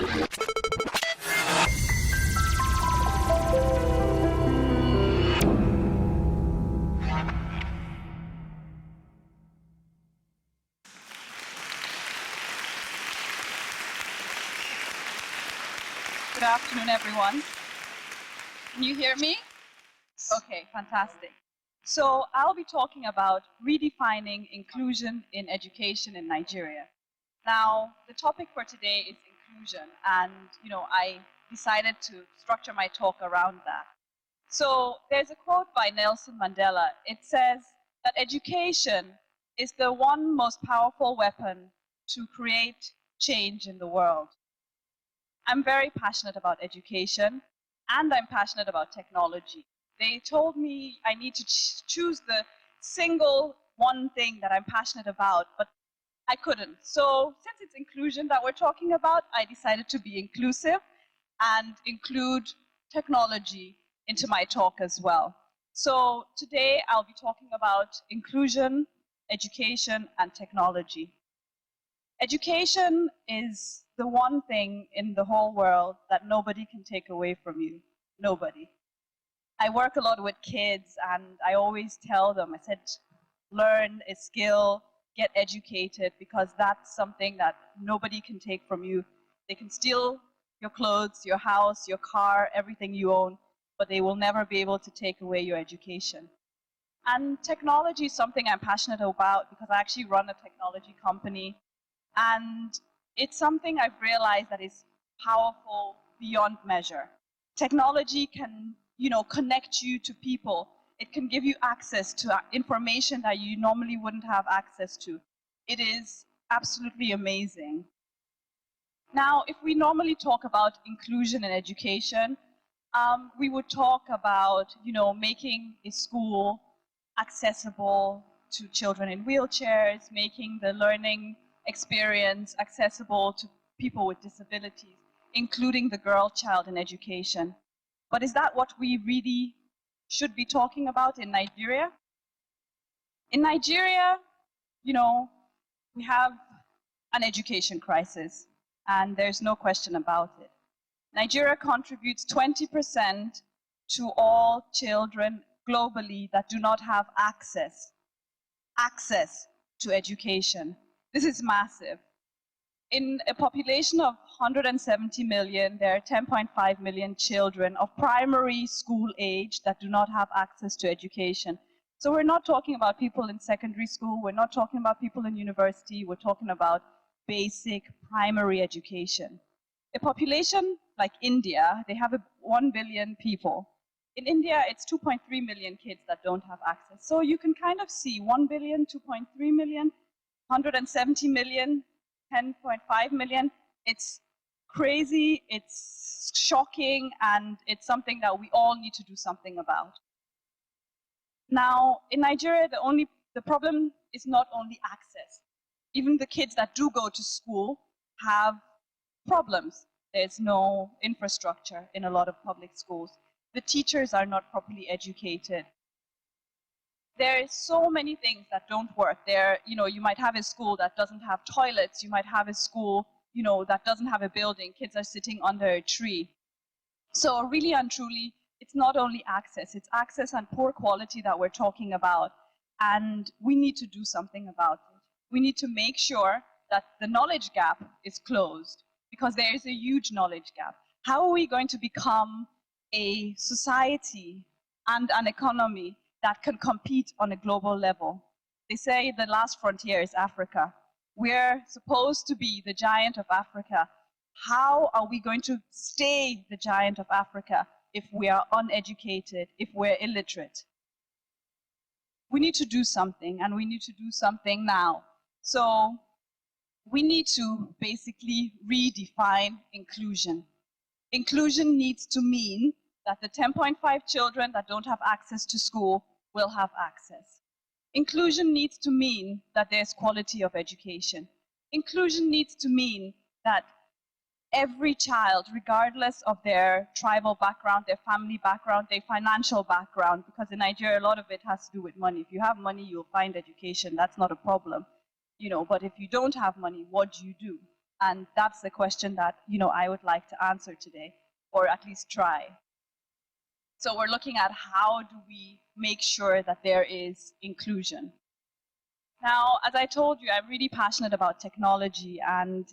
Good afternoon, everyone. Can you hear me? Okay, fantastic. So I'll be talking about redefining inclusion in education in Nigeria. Now, the topic for today is inclusion, and I decided to structure my talk around that. So there's a quote by Nelson Mandela. It says that education is the one most powerful weapon to create change in the world. I'm very passionate about education, and I'm passionate about technology. They told me I need to choose the single one thing that I'm passionate about, but I couldn't. So since it's inclusion that we're talking about, I decided to be inclusive and include technology into my talk as well. So today I'll be talking about inclusion, education, and technology. Education is the one thing in the whole world that nobody can take away from you. Nobody. I work a lot with kids, and I always tell them, I said, learn a skill, get educated, because that's something that nobody can take from you. They can steal your clothes, your house, your car, everything you own, but they will never be able to take away your education. And technology is something I'm passionate about because I actually run a technology company. And it's something I've realized that is powerful beyond measure. Technology can, connect you to people. It can give you access to information that you normally wouldn't have access to. It is absolutely amazing. Now, if we normally talk about inclusion in education, we would talk about, making a school accessible to children in wheelchairs, making the learning experience accessible to people with disabilities, including the girl child in education. But is that what we really should be talking about in Nigeria? In Nigeria, we have an education crisis, and there's no question about it. Nigeria contributes 20% to all children globally that do not have access to education. This is massive. In a population of 170 million, there are 10.5 million children of primary school age that do not have access to education. So we're not talking about people in secondary school, we're not talking about people in university, we're talking about basic primary education. A population like India, they have 1 billion people. In India, it's 2.3 million kids that don't have access. So you can kind of see 1 billion, 2.3 million, 170 million, 10.5 million. It's crazy, it's shocking, and it's something that we all need to do something about. Now, in Nigeria, the problem is not only access. Even the kids that do go to school have problems. There's no infrastructure in a lot of public schools. The teachers are not properly educated. There are so many things that don't work. You might have a school that doesn't have toilets. You might have a school, that doesn't have a building. Kids are sitting under a tree. So really and truly, it's not only access. It's access and poor quality that we're talking about. And we need to do something about it. We need to make sure that the knowledge gap is closed, because there is a huge knowledge gap. How are we going to become a society and an economy that can compete on a global level? They say the last frontier is Africa. We're supposed to be the giant of Africa. How are we going to stay the giant of Africa if we are uneducated, if we're illiterate? We need to do something, and we need to do something now. So we need to basically redefine inclusion. Inclusion needs to mean that the 10.5 children that don't have access to school will have access. Inclusion needs to mean that there's quality of education. Inclusion needs to mean that every child, regardless of their tribal background, their family background, their financial background, because in Nigeria a lot of it has to do with money. If you have money, you'll find education. That's not a problem. But if you don't have money, what do? And that's the question that, I would like to answer today, or at least try. So we're looking at how do we make sure that there is inclusion. Now, as I told you, I'm really passionate about technology, and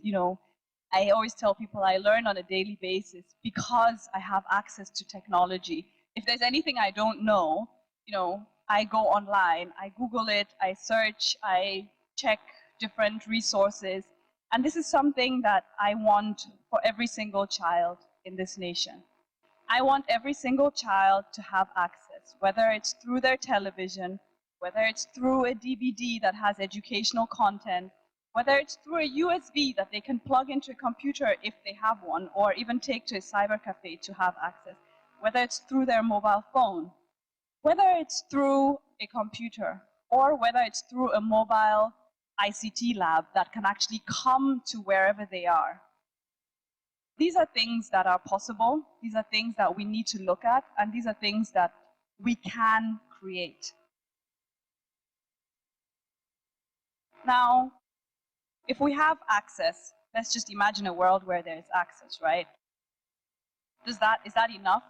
I always tell people I learn on a daily basis because I have access to technology. If there's anything I don't know, I go online, I Google it, I search, I check different resources, and this is something that I want for every single child in this nation. I want every single child to have access, whether it's through their television, whether it's through a DVD that has educational content, whether it's through a USB that they can plug into a computer if they have one, or even take to a cyber cafe to have access, whether it's through their mobile phone, whether it's through a computer, or whether it's through a mobile ICT lab that can actually come to wherever they are. These are things that are possible, these are things that we need to look at, and these are things that we can create. Now, if we have access, let's just imagine a world where there is access, right? Is that enough?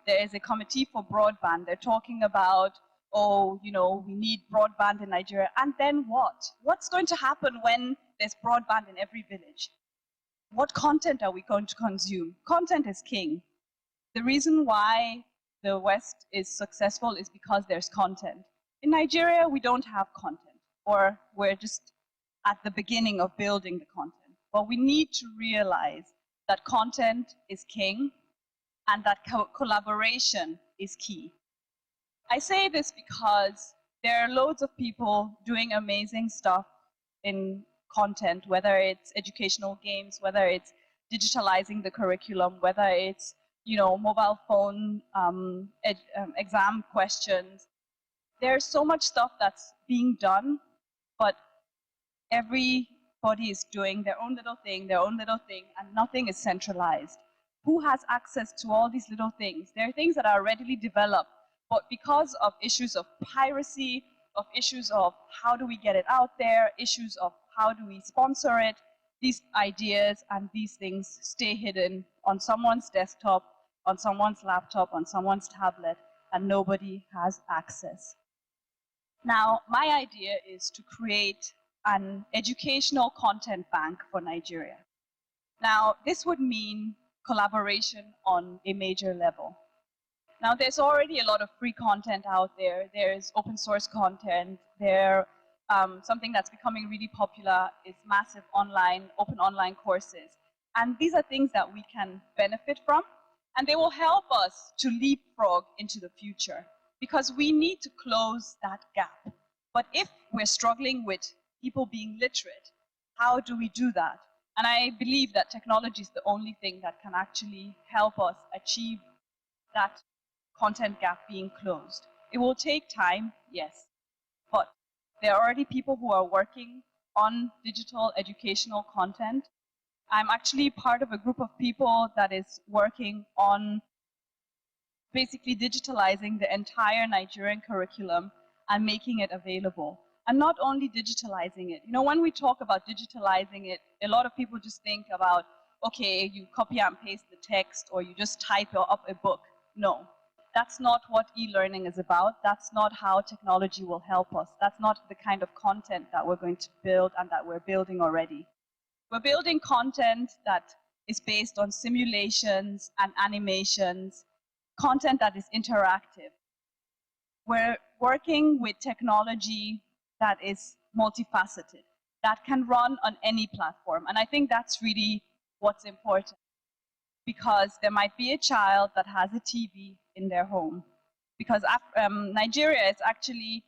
There is a committee for broadband. They're talking about, we need broadband in Nigeria. And then what? What's going to happen when there's broadband in every village? What content are we going to consume? Content is king. The reason why the West is successful is because there's content. In Nigeria, we don't have content, or we're just at the beginning of building the content. But we need to realize that content is king and that collaboration is key. I say this because there are loads of people doing amazing stuff in content, whether it's educational games, whether it's digitalizing the curriculum, whether it's mobile phone exam questions. There's so much stuff that's being done, but everybody is doing their own little thing, and nothing is centralized. Who has access to all these little things? There are things that are readily developed, but because of issues of piracy, of issues of how do we get it out there, issues of how do we sponsor it, these ideas and these things stay hidden on someone's desktop, on someone's laptop, on someone's tablet, and nobody has access. Now, my idea is to create an educational content bank for Nigeria. Now, this would mean collaboration on a major level. Now, there's already a lot of free content out there. There's open source content. Something that's becoming really popular is massive open online courses. And these are things that we can benefit from, and they will help us to leapfrog into the future, because we need to close that gap. But if we're struggling with people being literate, how do we do that? And I believe that technology is the only thing that can actually help us achieve that content gap being closed. It will take time, yes, but there are already people who are working on digital educational content. I'm actually part of a group of people that is working on basically digitalizing the entire Nigerian curriculum and making it available. And not only digitalizing it. When we talk about digitalizing it, a lot of people just think about, okay, you copy and paste the text, or you just type up a book. No, that's not what e-learning is about. That's not how technology will help us. That's not the kind of content that we're going to build and that we're building already. We're building content that is based on simulations and animations, content that is interactive. We're working with technology that is multifaceted, that can run on any platform. And I think that's really what's important, because there might be a child that has a TV in their home, because Nigeria is actually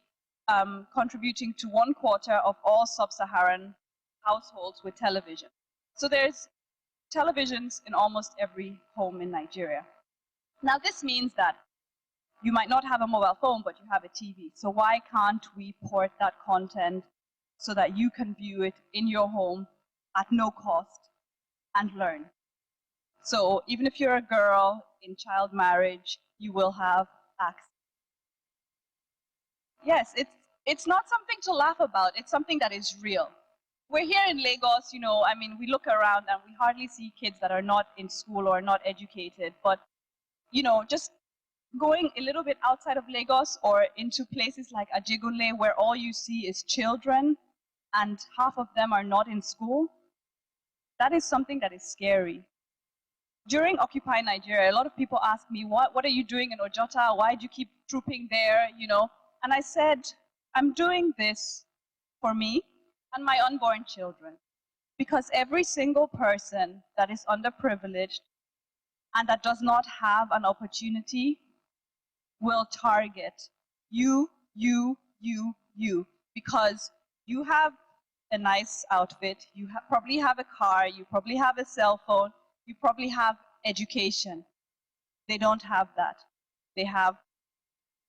contributing to 1/4 of all sub-Saharan households with television. So there's televisions in almost every home in Nigeria. Now, this means that you might not have a mobile phone, but you have a TV. So why can't we port that content so that you can view it in your home at no cost and learn? So even if you're a girl in child marriage, you will have access. Yes, it's not something to laugh about. It's something that is real. we're here in Lagos, you know, I mean, we look around and we hardly see kids that are not in school or not educated. But, you know, just going a little bit outside of Lagos or into places like Ajegunle, where all you see is children and half of them are not in school, that is something that is scary. During Occupy Nigeria, a lot of people ask me, what are you doing in Ojota? Why do you keep trooping there, you know? And I said, I'm doing this for me and my unborn children, because every single person that is underprivileged and that does not have an opportunity will target you, because you have a nice outfit, you probably have a car, you probably have a cell phone, you probably have education. They don't have that. They have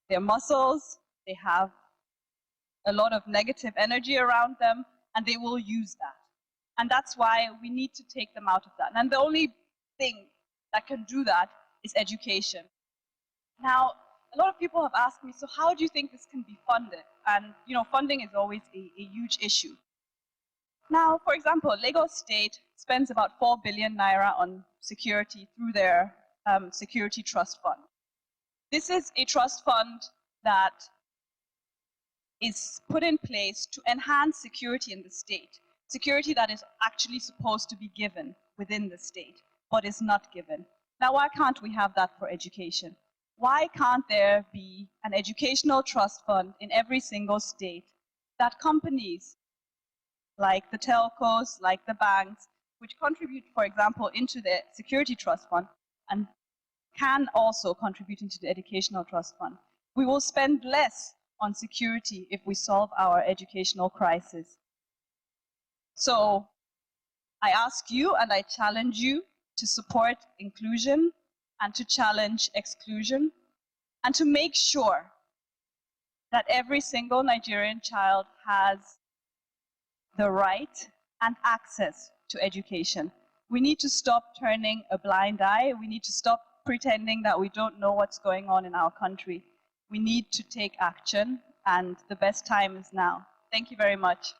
their muscles, they have a lot of negative energy around them, and they will use that. And that's why we need to take them out of that. And the only thing that can do that is education. Now, a lot of people have asked me, so how do you think this can be funded? And, you know, funding is always a huge issue. Now, for example, Lagos State spends about 4 billion naira on security through their security trust fund. This is a trust fund that is put in place to enhance security in the state, security that is actually supposed to be given within the state, but is not given. Now, why can't we have that for education? Why can't there be an educational trust fund in every single state that companies like the telcos, like the banks, which contribute, for example, into the security trust fund and can also contribute into the educational trust fund, we will spend less on security if we solve our educational crisis. So I ask you and I challenge you to support inclusion and to challenge exclusion and to make sure that every single Nigerian child has the right and access to education. We need to stop turning a blind eye. We need to stop pretending that we don't know what's going on in our country. We need to take action, and the best time is now. Thank you very much.